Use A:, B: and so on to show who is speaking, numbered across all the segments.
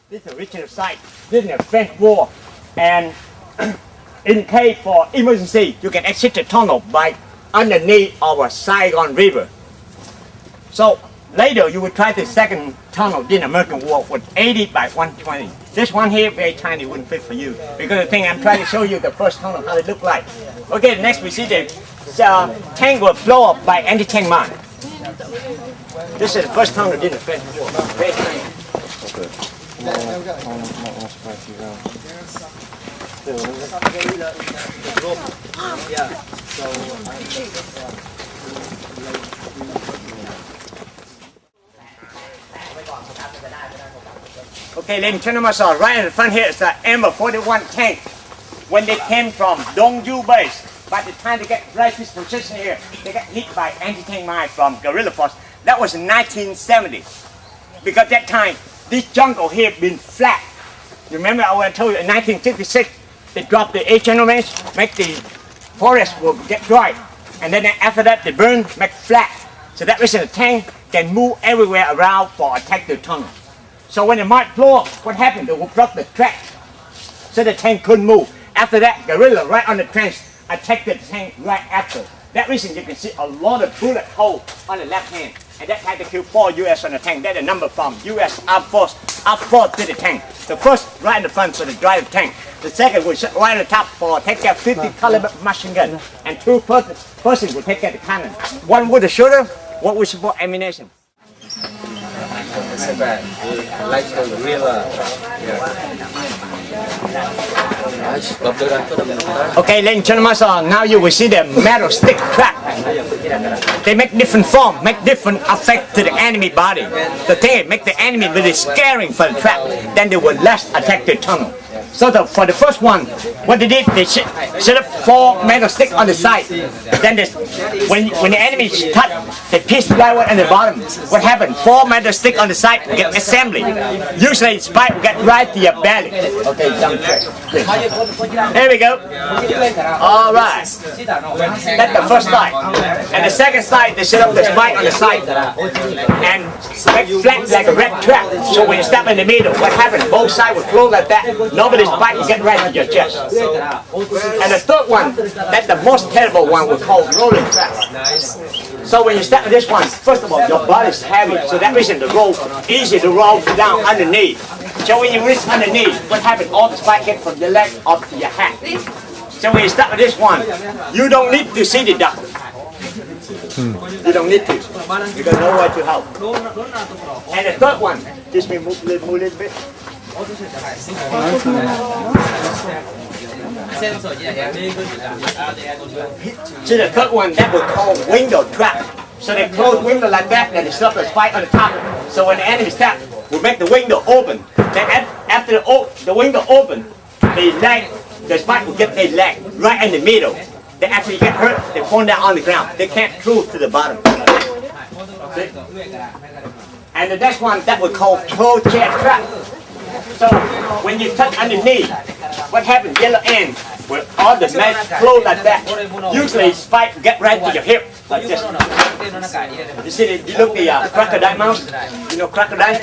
A: This is the original site. This is a French wall. And in case for emergency, you can exit the tunnel by underneath our Saigon River. So later you will try the second tunnel in American War with 80 by 120. This one here very tiny, wouldn't fit for you because the thing I'm trying to show you the first tunnel how it looked like. Okay, next we see the tank will blow up by anti-tank mine. This is the first tunnel in the French War. Very tiny. Okay, ladies and gentlemen, so right in the front here is the M41 tank. When they came from Dongju base, by the time they get right this position here, they got hit by anti-tank mine from guerrilla force. That was in 1970. Because that time, this jungle here been flat. You remember I told you in 1966, they dropped the 8 channel range, make the forest will get dry. And then after that, they burn, make flat. So that reason the tank can move everywhere around for attack the tunnel. So when the mine blow up, what happened? They will block the track. So the tank couldn't move. After that, guerrilla right on the trench attacked the tank right after. That reason you can see a lot of bullet holes on the left hand. And that time they killed 4 US on the tank. That's the number from US Armed Force up front to the tank. The first right in the front so they drive the tank. The second will sit right on the top for take care of 50 caliber machine gun. And 2 persons will take care of the cannon. One with the shoulder, one with support ammunition.
B: Like the gorilla.
A: Okay, ladies and gentlemen, so now you will see the metal stick trap. They make different form, make different effect to the enemy body. The thing is, make the enemy really scaring for the trap. Then they will less attack the tunnel. So for the first one, what they did, they set up 4 metal sticks on the side. Then when the enemy touch, they piece plywood on the bottom. What happened? 4 metal sticks on the side get assembly. Usually the spike will get right to your belly. Okay, jump track. There we go. All right. That's the first side. And the second side, they set up the spike on the side and make flat like a red trap. So when you step in the middle, what happens? Both sides will flow like that. Nobody's spike will get right to your chest. And the third one, that's the most terrible one, we call rolling trap. So when you step in this one, first of all, your body is heavy, so that reason the roll easy to roll down underneath. So when you reach underneath, what happens? All the spike get from your leg up to your hat. So when you start with this one, you don't need to see the duck. You don't need to. You got nowhere to help. And the third one, just move a little bit. See the third one, that we call window trap. So they close window like that, and they slap the spike on the top. So when the enemy step, we make the window open. Then after the window open, the spike will get their leg right in the middle. They actually get hurt, they fall down on the ground. They can't through to the bottom. See? And the next one, that we call closed chair trap. So when you touch underneath, what happens? Yellow end will all the mesh flow like that. Usually spike get right to your hip like this. You see, you look the crocodile mouse. You know crocodile.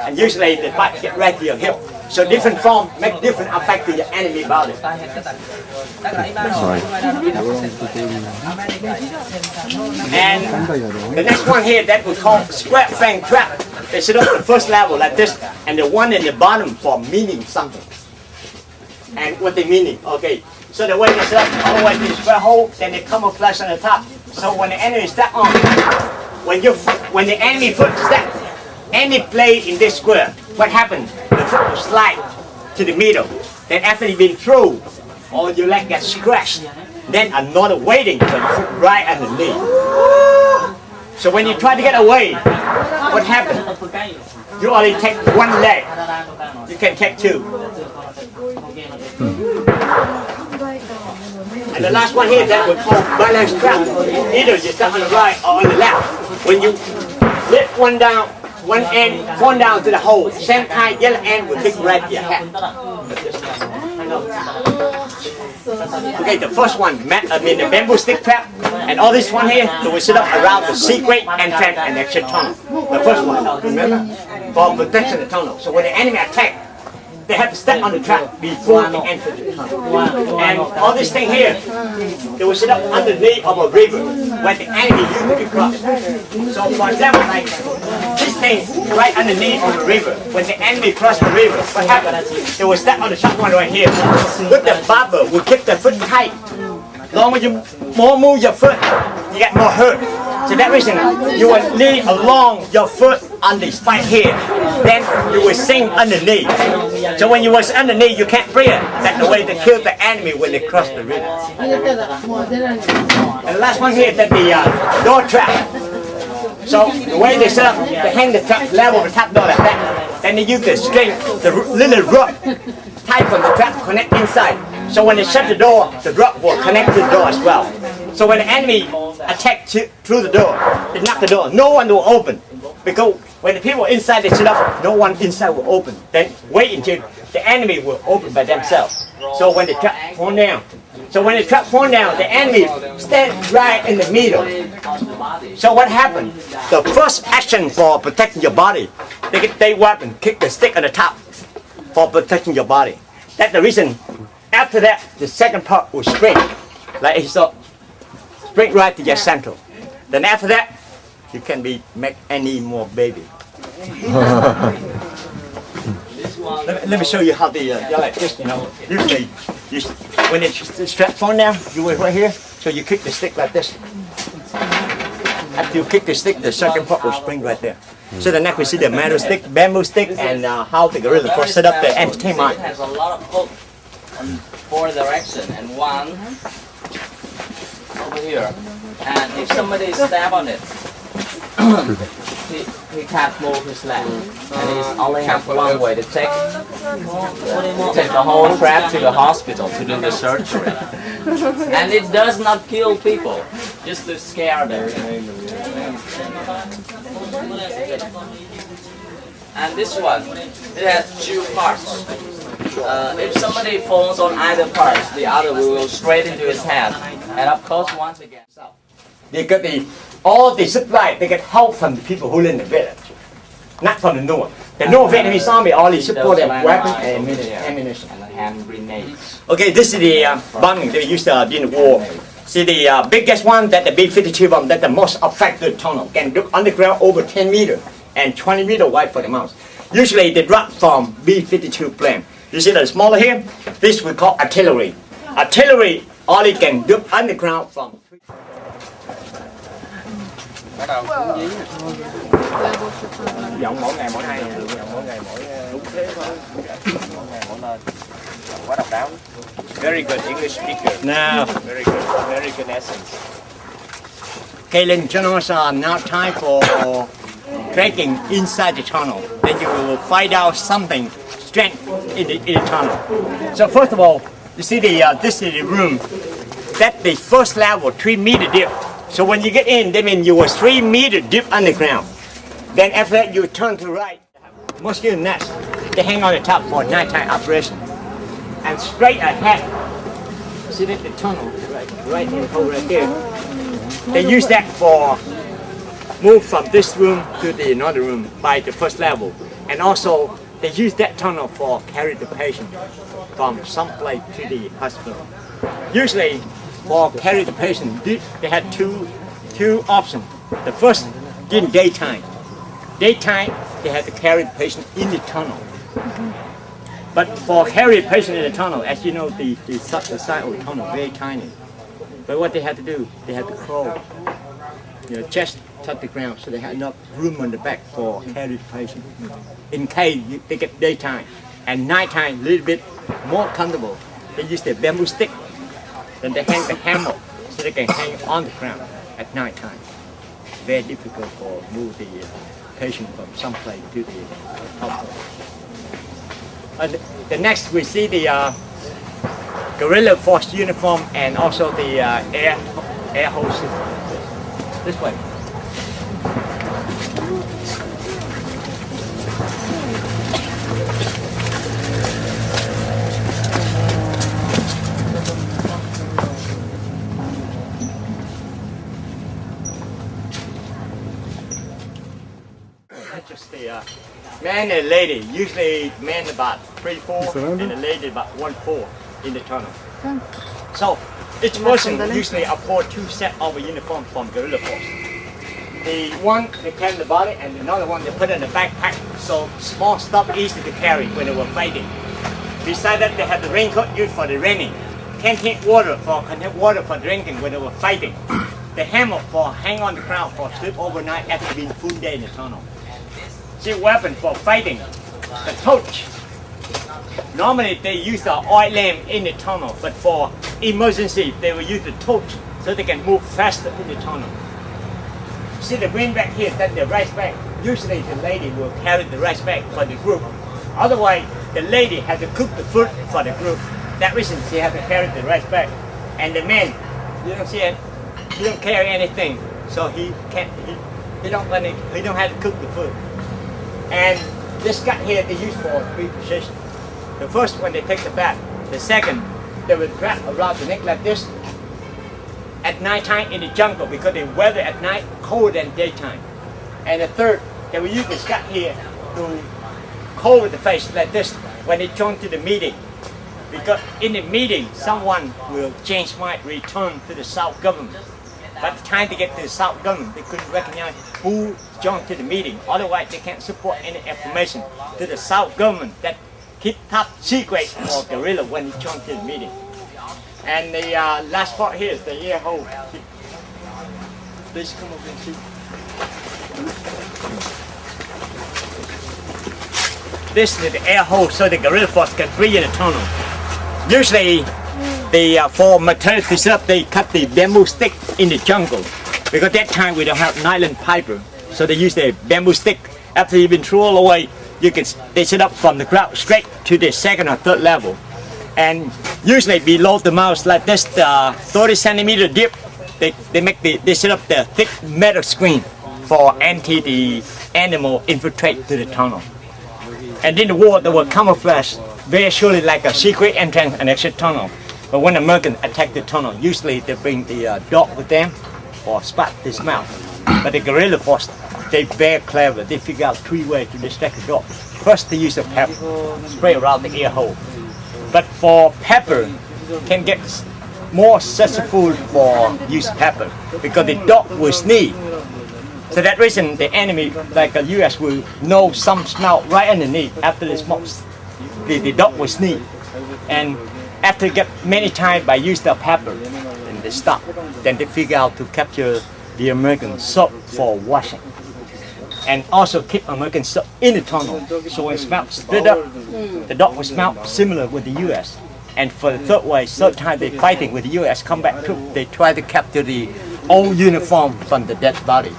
A: And usually the spike get right to your hip. So different form make different effect to your enemy body. And the next one here that we call square fang trap. They set up the first level like this, and the one in the bottom for meaning something. And what they meaning? Okay. So the way they set up all the way to the square hole, then they camouflage on the top. So when the enemy step on, when the enemy foot step, any blade in this square, what happens? The foot will slide to the middle. Then after you've been through, all your leg gets scratched. Then another waiting for the foot right underneath. So when you try to get away, what happens? You only take one leg. You can take 2. And the last one here that we call balance trap. Either you step on the right or on the left. When you lift one down, one end fall down to the hole. Same time, yellow end will pick right to your head. Okay, the first one, the bamboo stick trap, and all this one here, so we set up around the secret entrance and exit tunnel. The first one, remember? for protection of the tunnel. So when the enemy attack, they have to step on the trap before they enter the tunnel. And all this thing here, they will sit up underneath of a river where the enemy usually cross. So for example, like this thing right underneath of the river, when the enemy cross the river, what happens? They will step on the sharp one right here. Look, the barber will keep the foot tight. Long as you more move your foot, you get more hurt. So that reason, you will lean along your foot on the spike here. Then you will sink underneath. So when you was underneath, you can't breathe. That's the way to kill the enemy when they cross the river. And the last one here is that the door trap. So the way they set up, they hang the trap level of the top door like that. Then they use the string, the little rope, tied from the trap, connect inside. So when they shut the door, the rope will connect to the door as well. So when the enemy attack through the door, they knock the door, no one will open. Because when the people inside they sit up, no one inside will open. Then wait until the enemy will open by themselves. So when the trap fall down, the enemy stands right in the middle. So what happened? The first action for protecting your body, they get their weapon, kick the stick at the top for protecting your body. That's the reason. After that, the second part will spring, like he saw, spring right to your central. Then after that, you can make any more baby. let me show you how you're like this, Usually, when it's strapped on down, you will right here, so you kick the stick like this. After you kick the stick, the second part will spring right there. So the next we see the metal stick, bamboo stick, and how the gorilla first set up the entertainment.
B: It has a lot of hook on 4 directions and one over here. And if somebody stab on it, he can't move his leg. And he only has one way to take the whole trap to the hospital to do the surgery. And it does not kill people, just to scare them. And this one, it has 2 parts. If somebody falls on either part, the other will go straight into his head. And of course, once again,
A: they get all the supply, they get help from the people who live in the village, not from the North. The North Vietnamese army only support them weapons and ammunition.
B: And hand grenades.
A: Okay, this is the bombing they used during the war. See the biggest one, that the B-52 bomb, that the most affected tunnel, can look underground over 10 meters and 20 meters wide for the mouth. Usually they drop from B-52 plane. You see the smaller here? This we call artillery. Artillery only can look underground from.
B: Giọng mỗi ngày mỗi hay, giọng mỗi ngày mỗi đúng thế thôi. Mỗi ngày mỗi nơi. Quá độc đáo. Very good English speaker.
A: Now,
B: very good essence.
A: Okay, ladies and gentlemen, now time for trekking inside the tunnel. Then you will find out something strange in the tunnel. So first of all, you see this is the room. That's the first level, 3 meter deep. So when you get in, that means you were 3 meter deep underground. Then after that, you turn to right. Mosquito nest, they hang on the top for nighttime operation. And straight ahead, see that the tunnel, right here. They use that for move from this room to the another room by the first level. And also, they use that tunnel for carry the patient from some place to the hospital. Usually, for carry the patient, they had two options. The first, during daytime. Daytime, they had to carry the patient in the tunnel. But for carry the patient in the tunnel, as you know, the side of the tunnel is very tiny. But what they had to do, they had to crawl, chest touch the ground, so they had enough room on the back for carry the patient. In case they get daytime, and nighttime, a little bit more comfortable. They use their bamboo stick. Then they hang the hammock, so they can hang on the ground at night time. Very difficult for move the patient from some place to the hospital. And the next we see the guerrilla force uniform and also the air hose system. This way. Just the Man and lady, usually man about 3-4 and the lady about 1-4 in the tunnel. So each person usually afford 2 sets of a uniform from guerrilla force. The one they carry the body and another one they put in the backpack, so small stuff easy to carry when they were fighting. Besides that, they had the raincoat used for the raining, contain water for drinking when they were fighting, the hammock for hang on the ground for sleep overnight after being full day in the tunnel. See, weapon for fighting, the torch. Normally they use the oil lamp in the tunnel, but for emergency they will use the torch so they can move faster in the tunnel. See the green bag here, that's the rice bag. Usually the lady will carry the rice bag for the group. Otherwise, the lady has to cook the food for the group. That reason she has to carry the rice bag. And the man, you don't see it, he don't carry anything, so he don't have to cook the food. And this gut here they use for 3 positions. The first when they take the bath, the second they will wrap around the neck like this at night time in the jungle because the weather at night colder than daytime. And the third, they will use this gut here to cover the face like this when they join to the meeting. Because in the meeting, someone will change mind, return to the South government. By the time they get to the South government, they couldn't recognize who joined to the meeting. Otherwise, they can't support any information to the South government that keep top secret for guerrilla when they join to the meeting. And the last part here is the ear hole. Please come over and see. This is the air hole so the guerrilla force can breathe in the tunnel. Usually, for maternity setup, they cut the bamboo stick in the jungle because that time we don't have nylon fiber, so they use the bamboo stick. After you've been thrown away, they set up from the ground straight to the 2nd or 3rd level, and usually below the mouth like this, 30-centimeter deep, they set up the thick metal screen for anti the animal infiltrate to the tunnel. And in the war, they will camouflage very surely like a secret entrance and exit tunnel. But when Americans attack the tunnel, usually they bring the dog with them or spot this mouth. But the guerrilla force, they're very clever. They figure out 3 ways to distract the dog. First, they use a pepper, spray around the ear hole. But for pepper, can get more successful for use pepper because the dog will sneeze. So that reason, the enemy, like the U.S., will know some smell right underneath after the smoke. The dog will sneeze. And after get many times by use the pepper, then they stop. Then they figure out to capture the American soap for washing. And also keep American soap in the tunnel. So when smell split up, the dog will smell similar with the U.S. And for the third way, third time they fighting with the U.S. come back too, they try to capture the old uniform from the dead body.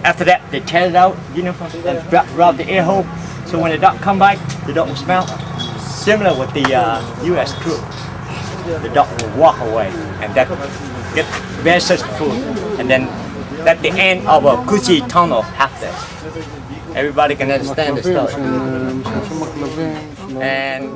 A: After that, they tear it out, uniform, and wrap around the air hole. So when the dog come back, the dog will smell similar with the U.S. troop. The dog will walk away, and that get very successful. And then that's the end of a Gucci tunnel half day. Everybody can understand the story. And